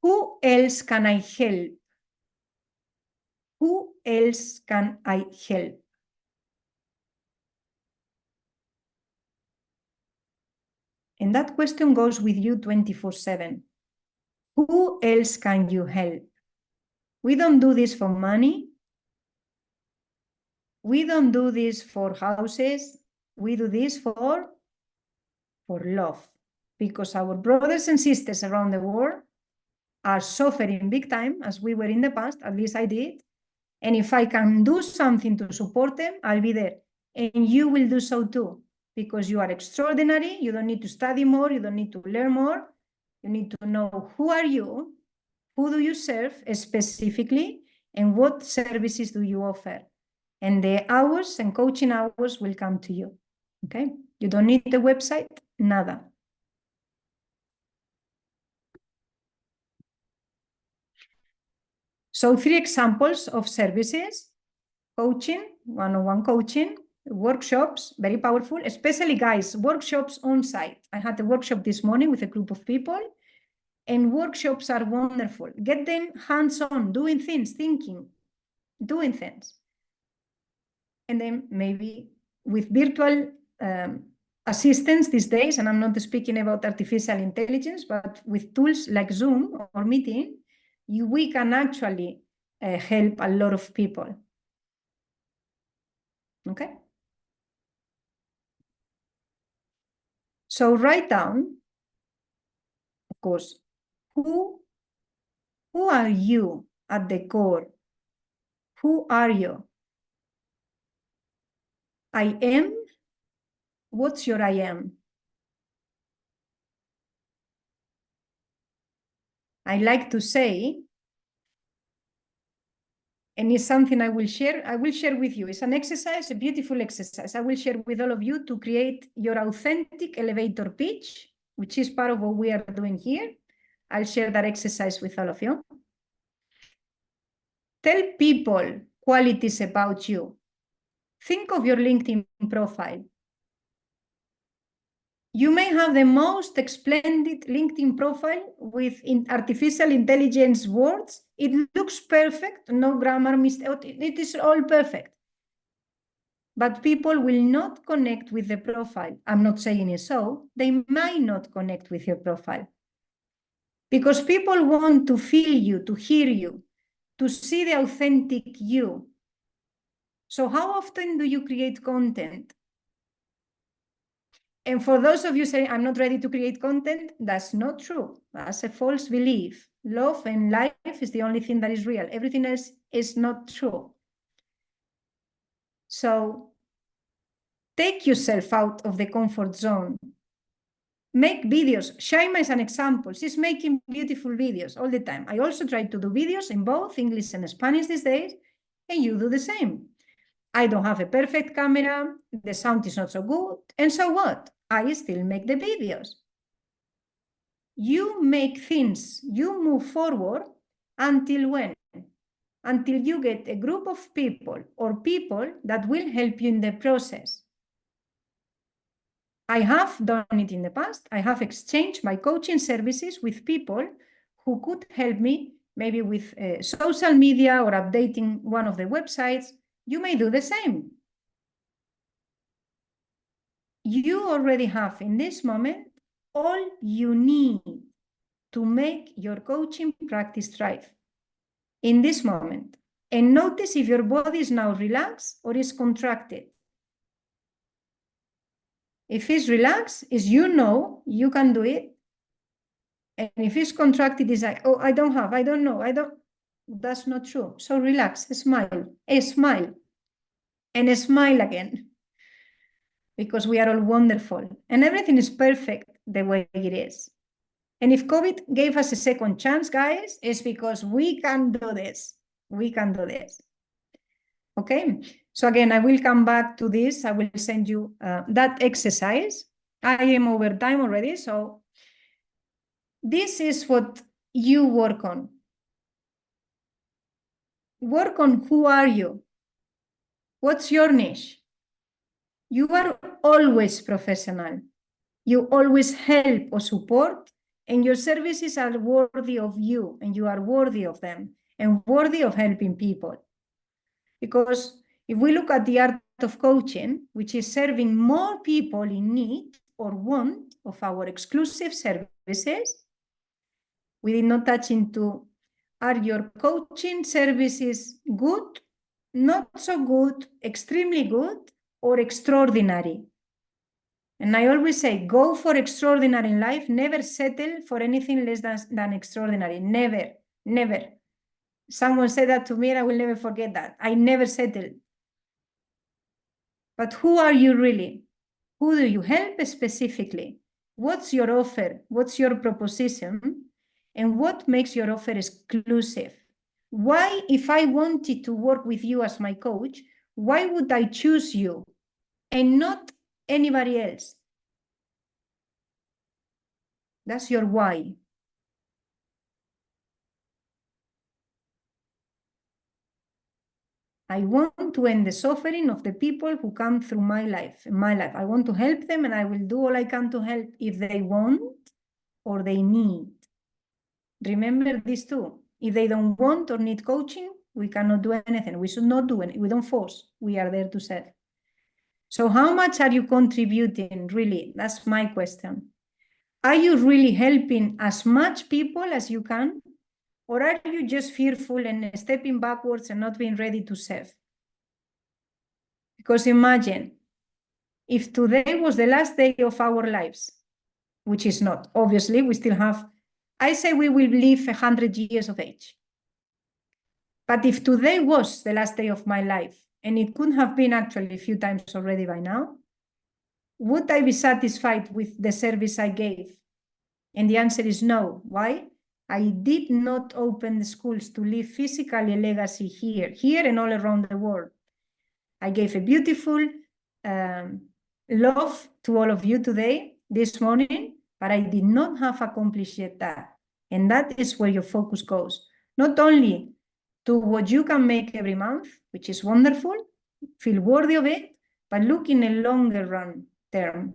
Who else can I help? Who else can I help? And that question goes with you 24/7. Who else can you help? We don't do this for money. We don't do this for houses. We do this for love. Because our brothers and sisters around the world are suffering big time, as we were in the past, at least I did. And if I can do something to support them, I'll be there. And you will do so too, because you are extraordinary. You don't need to study more. You don't need to learn more. You need to know who are you, who do you serve specifically, and what services do you offer. And the hours and coaching hours will come to you, okay? You don't need the website, nada. So 3 examples of services: coaching, one-on-one coaching, workshops, very powerful, especially guys, workshops on site. I had a workshop this morning with a group of people, and workshops are wonderful. Get them hands-on, doing things, thinking, doing things. And then maybe with virtual assistants these days, and I'm not speaking about artificial intelligence, but with tools like Zoom or Meeting, we can actually help a lot of people. Okay? So write down, of course, who are you at the core? Who are you? I am. What's your I am? I like to say, and it's something I will share with you. It's an exercise, a beautiful exercise. I will share with all of you to create your authentic elevator pitch, which is part of what we are doing here. I'll share that exercise with all of you. Tell people qualities about you. Think of your LinkedIn profile. You may have the most splendid LinkedIn profile with artificial intelligence words. It looks perfect, no grammar mistake. It is all perfect. But people will not connect with the profile. I'm not saying it so. They might not connect with your profile. Because people want to feel you, to hear you, to see the authentic you. So how often do you create content? And for those of you saying, I'm not ready to create content, that's not true. That's a false belief. Love and life is the only thing that is real. Everything else is not true. So take yourself out of the comfort zone. Make videos. Shaima is an example. She's making beautiful videos all the time. I also try to do videos in both English and Spanish these days, and you do the same. I don't have a perfect camera. The sound is not so good. And so what? I still make the videos. You make things, you move forward until when? Until you get a group of people or people that will help you in the process. I have done it in the past. I have exchanged my coaching services with people who could help me, maybe with social media or updating one of the websites. You may do the same. You already have in this moment all you need to make your coaching practice thrive in this moment. And notice if your body is now relaxed or is contracted. If it's relaxed, is you know you can do it. And if it's contracted, it's like, oh, I don't know, That's not true. So relax, smile, and smile again. Because we are all wonderful and everything is perfect the way it is. And if COVID gave us a second chance, guys, it's because we can do this. We can do this. Okay? So again, I will come back to this. I will send you that exercise. I am over time already, so this is what you work on. Work on who are you? What's your niche? You are always professional. You always help or support, and your services are worthy of you, and you are worthy of them, and worthy of helping people. Because if we look at the art of coaching, which is serving more people in need or want of our exclusive services, we did not touch into, are your coaching services good, not so good, extremely good, or extraordinary? And I always say, go for extraordinary in life, never settle for anything less than extraordinary, never, never. Someone said that to me and I will never forget that. I never settled. But who are you really? Who do you help specifically? What's your offer? What's your proposition? And what makes your offer exclusive? Why, if I wanted to work with you as my coach, why would I choose you and not anybody else? That's your why. I want to end the suffering of the people who come through my life. I want to help them, and I will do all I can to help if they want or they need. Remember this too. If they don't want or need coaching, we cannot do anything. We should not do anything. We don't force. We are there to serve. So how much are you contributing, really? That's my question. Are you really helping as much people as you can? Or are you just fearful and stepping backwards and not being ready to serve? Because imagine, if today was the last day of our lives, which is not, obviously, we still have, I say we will live 100 years of age. But if today was the last day of my life, and it could have been actually a few times already by now, would I be satisfied with the service I gave? And the answer is no. Why? I did not open the schools to leave physically a legacy here and all around the world. I gave a beautiful love to all of you today, this morning, but I did not have accomplished yet that. And that is where your focus goes. Not only to what you can make every month, which is wonderful, feel worthy of it, but look in a longer run term.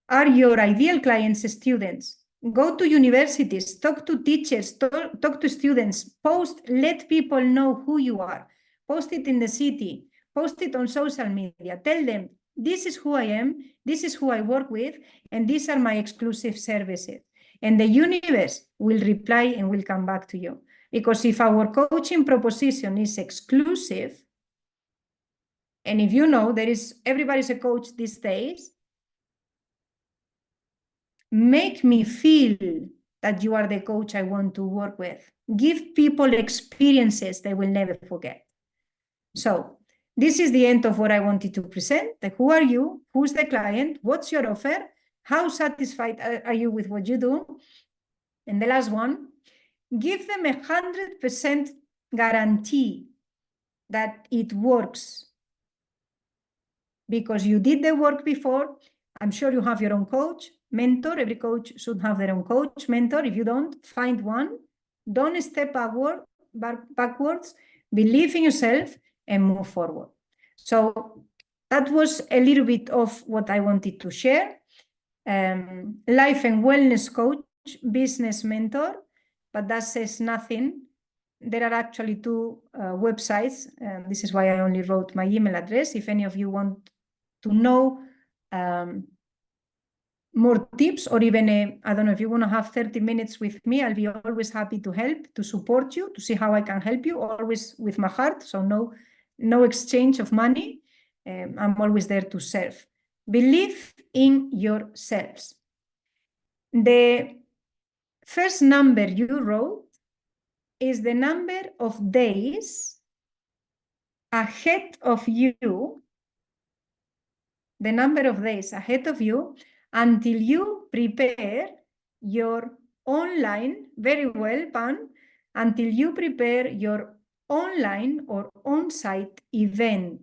Are your ideal clients students? Go to universities, talk to teachers, talk to students, post, let people know who you are. Post it in the city, post it on social media. Tell them, this is who I am, this is who I work with, and these are my exclusive services. And the universe will reply and will come back to you. Because if our coaching proposition is exclusive, and if you know everybody's a coach these days, make me feel that you are the coach I want to work with. Give people experiences they will never forget. So this is the end of what I wanted to present. Who are you? Who's the client? What's your offer? How satisfied are you with what you do? And the last one, give them 100% guarantee that it works. Because you did the work before. I'm sure you have your own coach, mentor. Every coach should have their own coach, mentor. If you don't, find one. Don't step backwards. Believe in yourself and move forward. So that was a little bit of what I wanted to share. Life and wellness coach, business mentor, but that says nothing. There are actually two websites. This is why I only wrote my email address. If any of you want to know more tips, or even I don't know, if you want to have 30 minutes with me, I'll be always happy to help, to support you, to see how I can help you, always with my heart. So no exchange of money. I'm always there to serve. Believe in yourselves. The first number you wrote is the number of days ahead of you, the number of days ahead of you until you prepare your online, very well, Pan, until you prepare your online or on-site event.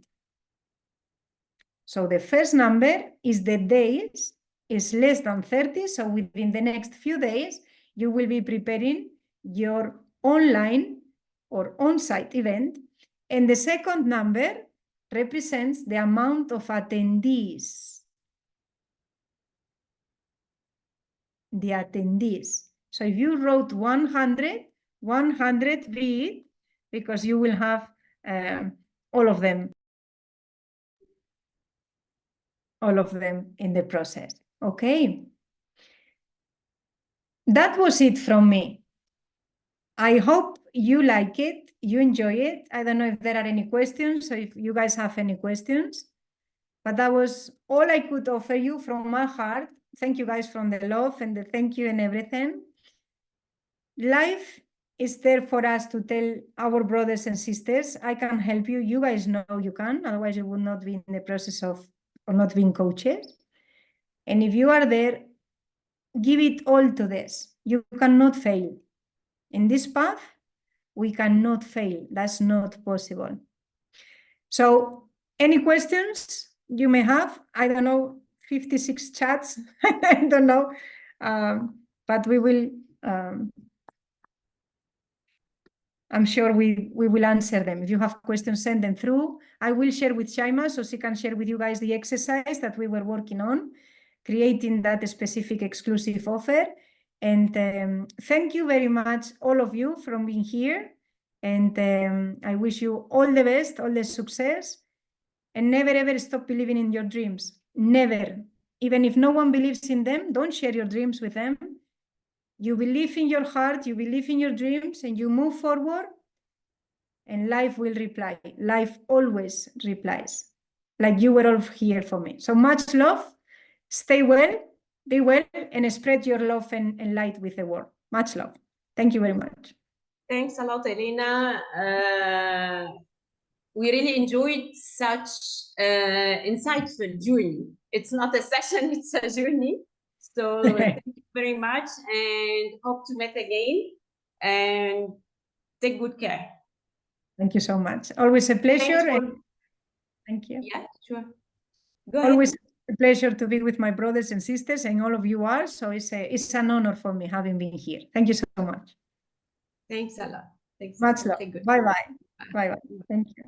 So the first number is the days, is less than 30. So within the next few days, you will be preparing your online or on-site event. And the second number represents the amount of attendees. The attendees. So if you wrote 100, 100 read, because you will have all of them in the process. Okay. That was it from me. I hope you like it, you enjoy it. I don't know if there are any questions, or if you guys have any questions, but that was all I could offer you from my heart. Thank you guys from the love and the thank you and everything. Life is there for us to tell our brothers and sisters, I can help you. You guys know you can, otherwise you would not be in the process of or not being coaches. And if you are there, give it all to this. You cannot fail. In this path, we cannot fail. That's not possible. So any questions you may have? I don't know, 56 chats. I don't know. But we will, I'm sure we will answer them. If you have questions, send them through. I will share with Shaima so she can share with you guys the exercise that we were working on, creating that specific exclusive offer. And thank you very much, all of you, for being here. And I wish you all the best, all the success. And never, ever stop believing in your dreams. Never. Even if no one believes in them, don't share your dreams with them. You believe in your heart, you believe in your dreams, and you move forward, and life will reply. Life always replies, like you were all here for me. So much love. Stay well, be well, and spread your love and light with the world. Much love. Thank you very much. Thanks a lot, Helena. We really enjoyed such insightful journey. It's not a session, it's a journey. So thank you very much, and hope to meet again, and take good care. Thank you so much. Always a pleasure. Thank you. Yeah, sure. Go ahead. Always a pleasure to be with my brothers and sisters, and all of you are. So it's an honor for me having been here. Thank you so much. Thanks a lot. Thanks. Much love. Bye-bye. Bye-bye. Thank you.